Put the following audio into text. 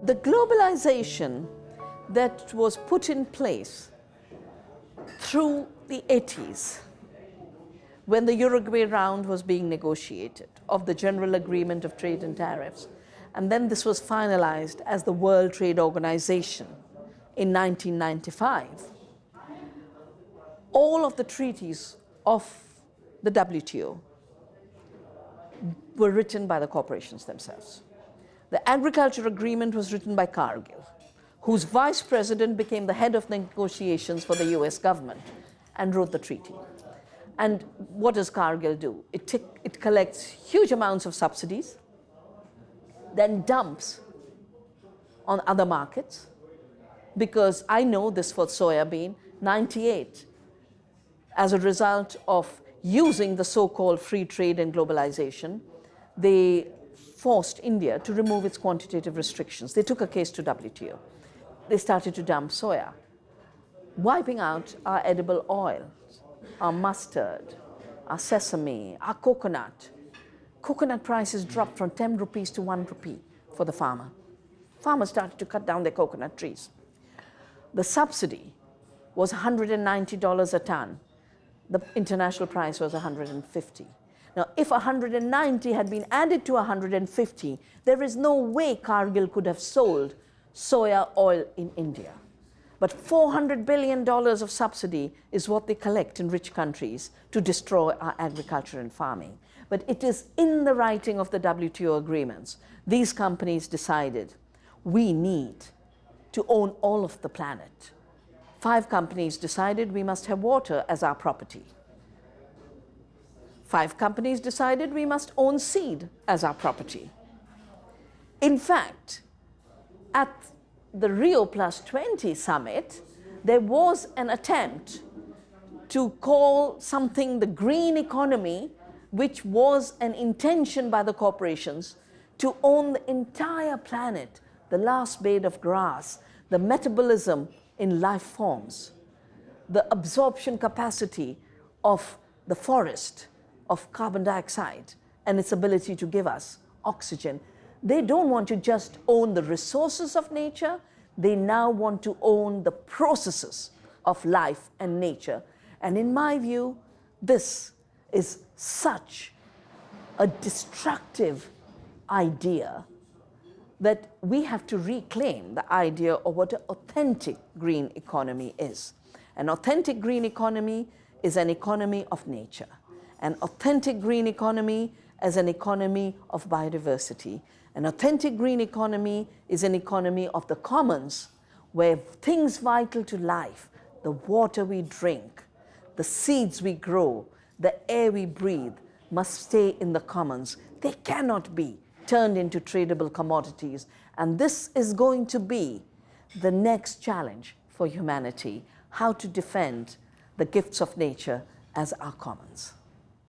The globalization that was put in place through the 80s, when the Uruguay round was being negotiated of the General Agreement of Trade and Tariffs, and then this was finalized as the World Trade Organization in 1995. All of the treaties of the WTO were written by the corporations themselves. The agriculture agreement was written by Cargill, whose vice president became the head of negotiations for the US government and wrote the treaty. And what does Cargill do? It collects huge amounts of subsidies, then dumps on other markets, because I know this for soya bean, 98, as a result of using the so-called free trade and globalization, they forced India to remove its quantitative restrictions. They took a case to WTO. They started to dump soya, wiping out our edible oil, our mustard, our sesame, our coconut. Coconut prices dropped from 10 rupees to 1 rupee for the farmer. Farmers started to cut down their coconut trees. The subsidy was $190 a ton. The international price was $150. Now, if 190 had been added to 150, there is no way Cargill could have sold soya oil in India. But $400 billion of subsidy is what they collect in rich countries to destroy our agriculture and farming. But it is in the writing of the WTO agreements. These companies decided we need to own all of the planet. 5 companies decided we must have water as our property. 5 companies decided we must own seed as our property. In fact, at the Rio Plus 20 summit, there was an attempt to call something the green economy, which was an intention by the corporations to own the entire planet, the last blade of grass, the metabolism in life forms, the absorption capacity of the forest, of carbon dioxide, and its ability to give us oxygen. They don't want to just own the resources of nature, they now want to own the processes of life and nature. And in my view, this is such a destructive idea that we have to reclaim the idea of what an authentic green economy is. An authentic green economy is an economy of nature. An authentic green economy as an economy of biodiversity. An authentic green economy is an economy of the commons, where things vital to life, the water we drink, the seeds we grow, the air we breathe, must stay in the commons. They cannot be turned into tradable commodities. And this is going to be the next challenge for humanity, how to defend the gifts of nature as our commons.